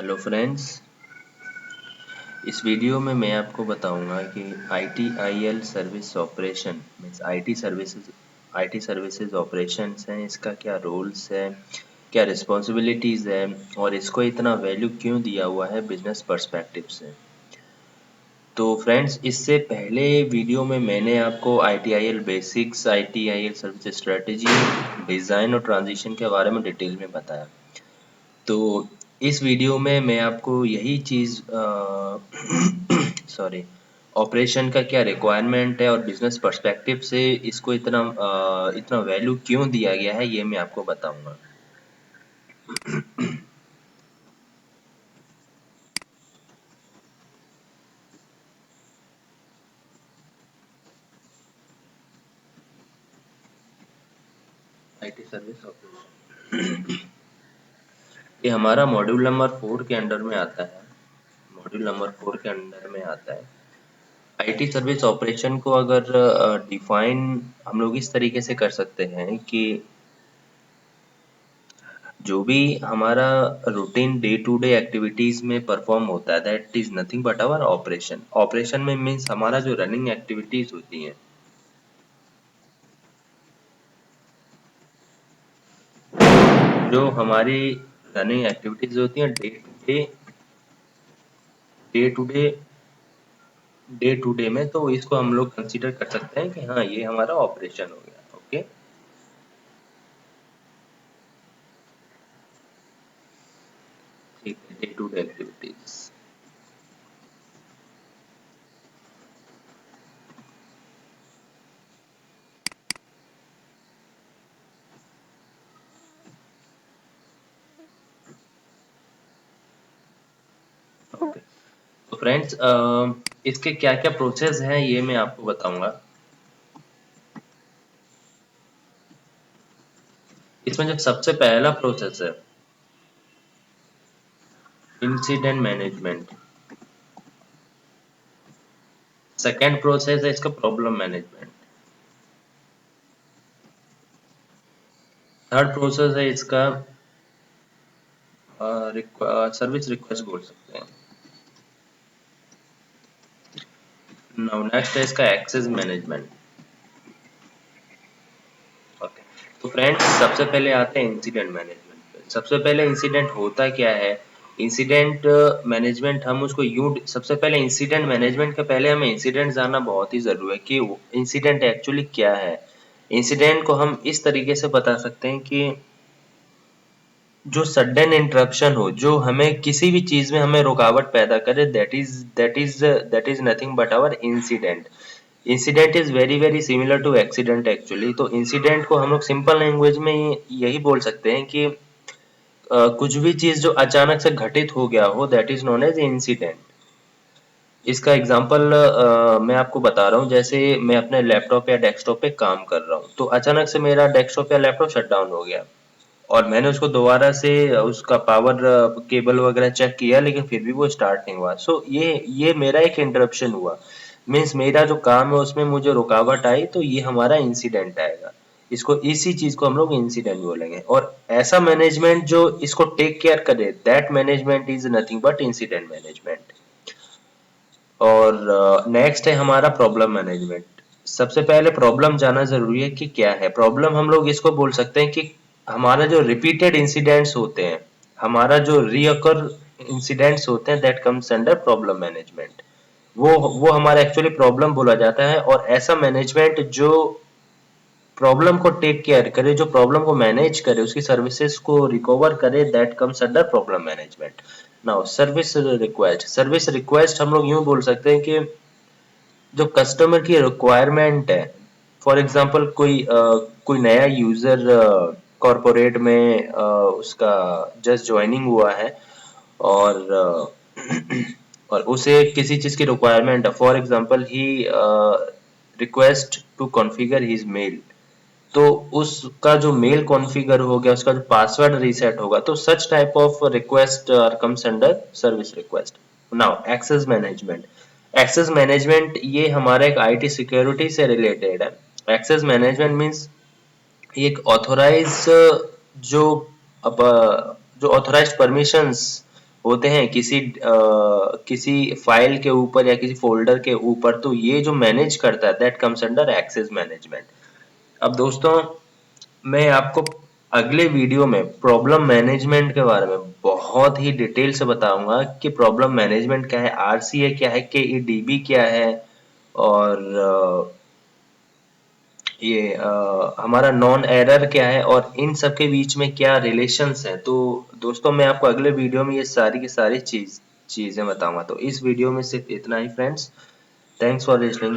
Hello friends. इस video में मैं आपको बताऊंगा कि ITIL service operation means IT services operations हैं, इसका क्या रोल्स है, क्या रिस्पॉन्सिबिलिटीज़ है और इसको इतना वैल्यू क्यों दिया हुआ है बिजनेस पर्सपेक्टिव से। तो फ्रेंड्स, इससे पहले वीडियो में मैंने आपको ITIL basics, ITIL service strategy, design और ट्रांजिशन के बारे में डिटेल में बताया। तो इस वीडियो में मैं आपको यही चीज़ सॉरी ऑपरेशन का क्या रिक्वायरमेंट है और बिजनेस पर्सपेक्टिव से इसको इतना वैल्यू क्यों दिया गया है, ये मैं आपको बताऊंगा। आईटी सर्विस ऑपरेशन ये हमारा मॉड्यूल नंबर 4 के अंडर में आता है। मॉड्यूल नंबर 4 के अंडर में आता है। आईटी सर्विस ऑपरेशन को अगर डिफाइन हम लोग इस तरीके से कर सकते हैं कि जो भी हमारा routine day to day activities में परफॉर्म होता है, that is nothing but our operation. Operation में मीन्स हमारा जो रनिंग एक्टिविटीज होती हैं, जो हमारी रनिंग एक्टिविटीज होती हैं day to day day to day में, तो इसको हम लोग कंसीडर कर सकते हैं कि हाँ, ये हमारा ऑपरेशन हो गया। ओके, ठीक है, day to day activities. Okay, तो फ्रेंड्स, इसके क्या क्या प्रोसेस हैं ये मैं आपको बताऊंगा। इसमें जो सबसे पहला प्रोसेस है इंसिडेंट मैनेजमेंट, सेकेंड प्रोसेस है इसका प्रॉब्लम मैनेजमेंट, थर्ड प्रोसेस है इसका सर्विस रिक्वेस्ट बोल सकते हैं। नाउ नेक्स्ट है इसका एक्सेस मैनेजमेंट। ओके, तो फ्रेंड्स, सबसे पहले आते हैं इंसिडेंट मैनेजमेंट पे। सबसे पहले इंसिडेंट होता क्या है? इंसिडेंट मैनेजमेंट हम उसको यूं सबसे पहले इंसिडेंट मैनेजमेंट के पहले हमें इंसिडेंट जानना बहुत ही जरूरी है कि इंसिडेंट एक्चुअली क्या है। इंसिडेंट को हम इस तरीके से बता सकते हैं कि जो सडन इंटरप्शन हो, जो हमें किसी भी चीज में हमें रुकावट पैदा करे, that is nothing but our incident. Incident is very very similar to accident actually. तो इंसिडेंट को हम लोग सिंपल लैंग्वेज में यही बोल सकते हैं कि कुछ भी चीज जो अचानक से घटित हो गया हो, that is known as incident. इसका एग्जांपल मैं आपको बता रहा हूँ। जैसे मैं अपने लैपटॉप या डेस्कटॉप पे काम कर रहा हूँ, तो अचानक से मेरा डेस्कटॉप या लैपटॉप शट डाउन हो गया और मैंने उसको दोबारा से उसका पावर केबल वगैरह चेक किया, लेकिन फिर भी वो स्टार्ट नहीं हुआ। सो ये मेरा एक इंटरप्शन हुआ, मीन्स मेरा जो काम है उसमें मुझे रुकावट आई, तो ये हमारा इंसिडेंट आएगा। इसको इसी चीज को हम लोग इंसिडेंट बोलेंगे। और ऐसा मैनेजमेंट जो इसको टेक केयर करे, that management is nothing but incident management. और नेक्स्ट है हमारा प्रॉब्लम मैनेजमेंट। सबसे पहले प्रॉब्लम जानना जरूरी है कि क्या है प्रॉब्लम। हम लोग इसको बोल सकते हैं कि हमारा जो रिपीटेड इंसिडेंट्स होते हैं, हमारा जो रीअकर इंसिडेंट्स होते हैं, that comes under problem management. वो हमारा एक्चुअली प्रॉब्लम बोला जाता है। और ऐसा मैनेजमेंट जो प्रॉब्लम को टेक केयर करे, जो प्रॉब्लम को मैनेज करे, उसकी सर्विसेज को रिकवर करे, that comes under problem management. Now service request हम लोग यूं बोल सकते हैं कि जो कस्टमर की रिक्वायरमेंट है। फॉर एग्जांपल कोई नया यूजर कॉरपोरेट में उसका जस्ट ज्वाइनिंग हुआ है और और उसे किसी चीज की रिक्वायरमेंट है। For example he request to configure his mail, तो उसका जो मेल कॉन्फ़िगर हो गया, उसका जो पासवर्ड रीसेट होगा, तो such type of request comes under service request. Now access management. Access management ये हमारा एक आईटी सिक्योरिटी से रिलेटेड है। एक्सेस मैनेजमेंट मींस एक ऑथोराइज जो जो ऑथोराइज्ड परमिशंस होते हैं किसी फाइल के ऊपर या किसी फोल्डर के ऊपर, तो ये जो मैनेज करता है that comes under access management. अब दोस्तों मैं आपको अगले वीडियो में प्रॉब्लम मैनेजमेंट के बारे में बहुत ही डिटेल से बताऊंगा कि प्रॉब्लम मैनेजमेंट क्या है, आरसीए क्या है, केईडीबी क्या है, और हमारा नॉन एरर क्या है, और इन सब के बीच में क्या रिलेशंस है। तो दोस्तों मैं आपको अगले वीडियो में ये सारी की सारी चीजें बताऊंगा। तो इस वीडियो में सिर्फ इतना ही फ्रेंड्स। Thanks for listening.